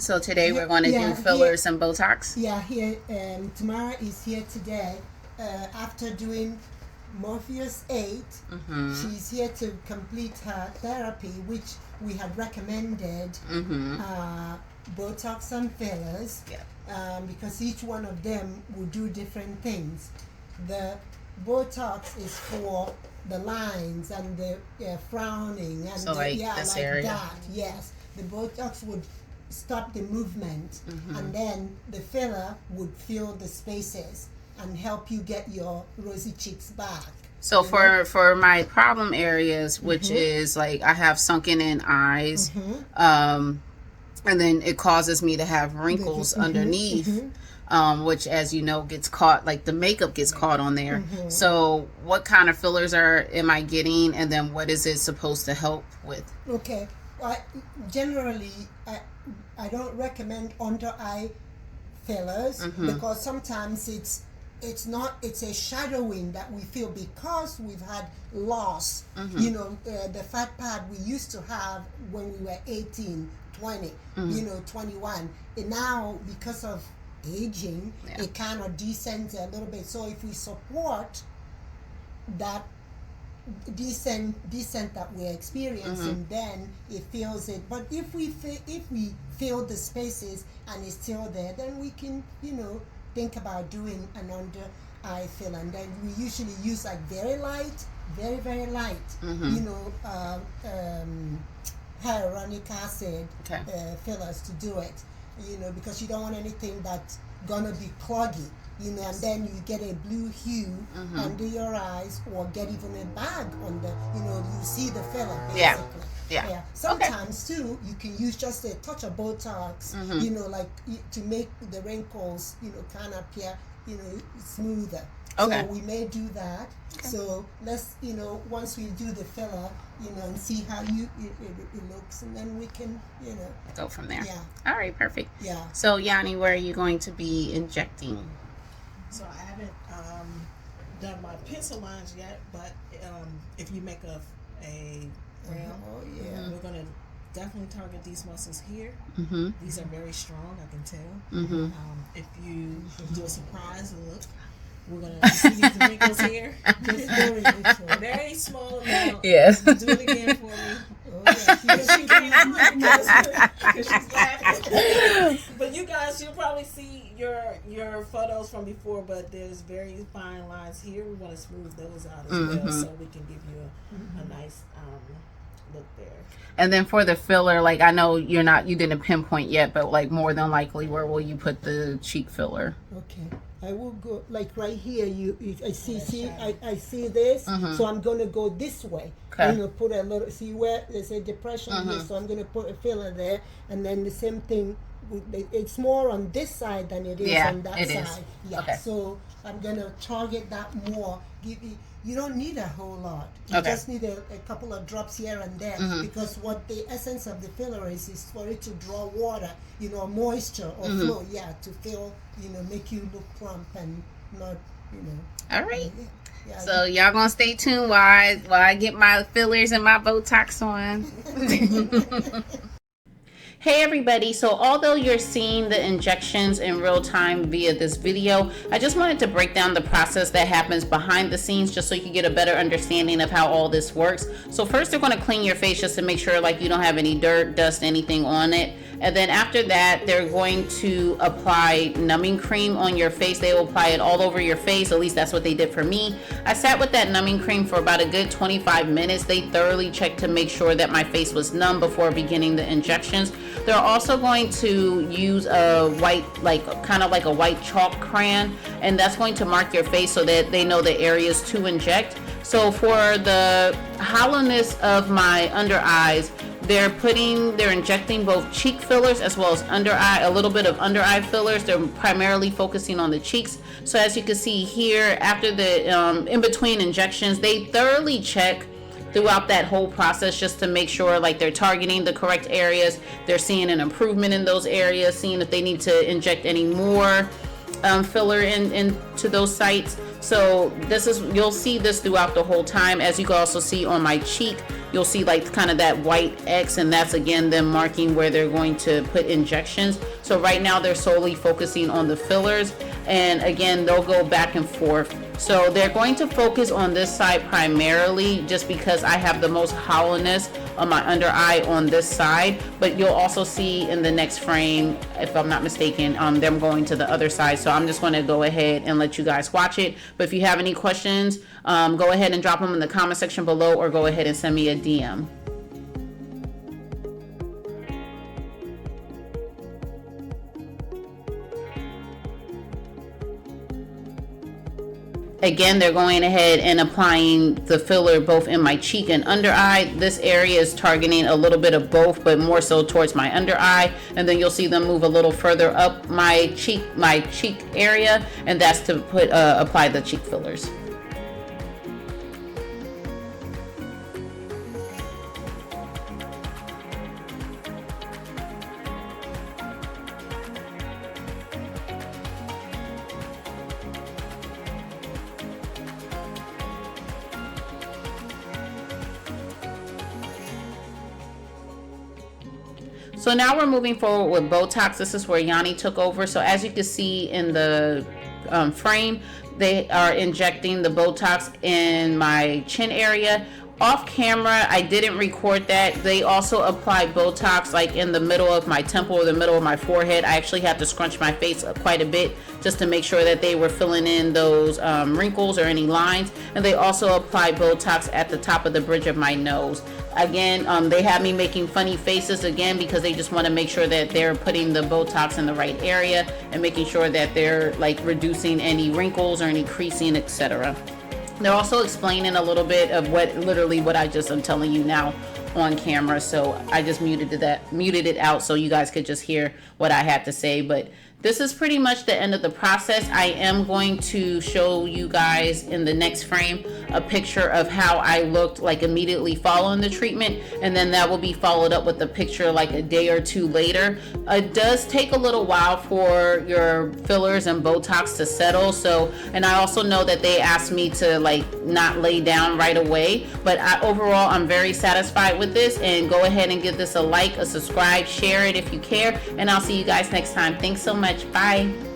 So today we're going to do fillers and Botox? Yeah, here, Tamara is here today after doing Morpheus 8. She's here to complete her therapy, which we had recommended Botox and fillers, because each one of them will do different things. The Botox is for the lines and the frowning and so like this area. That. Yes, the Botox would stop the movement, and then the filler would fill the spaces and help you get your rosy cheeks back. So for my problem areas, which is like I have sunken in eyes, and then it causes me to have wrinkles underneath, which, as you know, gets caught, like the makeup gets caught on there. So what kind of fillers am I getting, and then what is it supposed to help with? Okay, generally I don't recommend under eye fillers because sometimes it's a shadowing that we feel because we've had loss. You know, the fat pad we used to have when we were 18, 20, 21. And now, because of aging, it kind of descends a little bit. So if we support that descent that we're experiencing, then it fills it. But if we fill the spaces and it's still there, then we can, think about doing an under eye fill. And then we usually use like very light, very light, hyaluronic acid fillers to do it, because you don't want anything that's gonna be cloggy, and then you get a blue hue under your eyes, or get even a bag on the, you see the filler basically. Yeah. Sometimes too, you can use just a touch of Botox, like to make the wrinkles, kind of appear, smoother. Okay. So we may do that. Okay. So let's, once we do the filler, and see how it looks, and then we can, go from there. Yeah. All right, perfect. Yeah. So Yanni, where are you going to be injecting? So I haven't done my pencil lines yet, but if you make a we're going to definitely target these muscles here. These are very strong, I can tell. If you do a surprise look, we're going to see these wrinkles here. Just very small amount. Yes. Do it again for me. Because she's laughing. But you guys, you'll probably see your photos from before, but there's very fine lines here. We want to smooth those out as well, so we can give you a nice look there. And then for the filler, like I know you didn't pinpoint yet, but like more than likely, where will you put the cheek filler? Okay, I will go like right here. I see this, so I'm gonna go this way. Okay. Put a little. See where there's a depression here, so I'm gonna put a filler there, and then the same thing. It's more on this side than it is on that side. Is. Yeah. Okay. So I'm gonna target that more. You don't need a whole lot. You just need a couple of drops here and there, because what the essence of the filler is for it to draw water, moisture or flow, to fill, make you look plump and not, All right. Yeah, so y'all gonna stay tuned while I get my fillers and my Botox on. Hey everybody, so although you're seeing the injections in real time via this video, I just wanted to break down the process that happens behind the scenes just so you can get a better understanding of how all this works. So first they're going to clean your face just to make sure like you don't have any dirt, dust, anything on it. And then after that, they're going to apply numbing cream on your face. They will apply it all over your face. At least that's what they did for me. I sat with that numbing cream for about a good 25 minutes. They thoroughly checked to make sure that my face was numb before beginning the injections. They're also going to use a white, kind of like a white chalk crayon, and that's going to mark your face so that they know the areas to inject. So for the hollowness of my under eyes, they're injecting both cheek fillers as well as under eye, a little bit of under eye fillers. They're primarily focusing on the cheeks. So as you can see here, after the in between injections, they thoroughly check throughout that whole process just to make sure like they're targeting the correct areas. They're seeing an improvement in those areas, seeing if they need to inject any more filler into those sites. So you'll see this throughout the whole time. As you can also see on my cheek, you'll see like kind of that white X, and that's again them marking where they're going to put injections. So right now they're solely focusing on the fillers, and again they'll go back and forth. So they're going to focus on this side primarily just because I have the most hollowness on my under eye on this side, but you'll also see in the next frame, if I'm not mistaken, them going to the other side. So I'm just going to go ahead and let you guys watch it. But if you have any questions, go ahead and drop them in the comment section below, or go ahead and send me a DM. Again, they're going ahead and applying the filler both in my cheek and under eye. This area is targeting a little bit of both, but more so towards my under eye. And then you'll see them move a little further up my cheek area, and that's to apply the cheek fillers. So now we're moving forward with Botox. This is where Yanni took over. So as you can see in the frame, they are injecting the Botox in my chin area. Off camera, I didn't record that. They also applied Botox like in the middle of my temple or the middle of my forehead. I actually had to scrunch my face up quite a bit just to make sure that they were filling in those wrinkles or any lines. And they also applied Botox at the top of the bridge of my nose. Again, they have me making funny faces again because they just want to make sure that they're putting the Botox in the right area and making sure that they're like reducing any wrinkles or any creasing, etc. They're also explaining a little bit of what I just am telling you now on camera. So I just muted it out so you guys could just hear what I had to say. But this is pretty much the end of the process. I am going to show you guys in the next frame a picture of how I looked like immediately following the treatment, and then that will be followed up with a picture like a day or two later. It does take a little while for your fillers and Botox to settle. So, and I also know that they asked me to like not lay down right away, but overall I'm very satisfied with this. And go ahead and give this a like, a subscribe, share it if you care, and I'll see you guys next time. Thanks so much. Bye.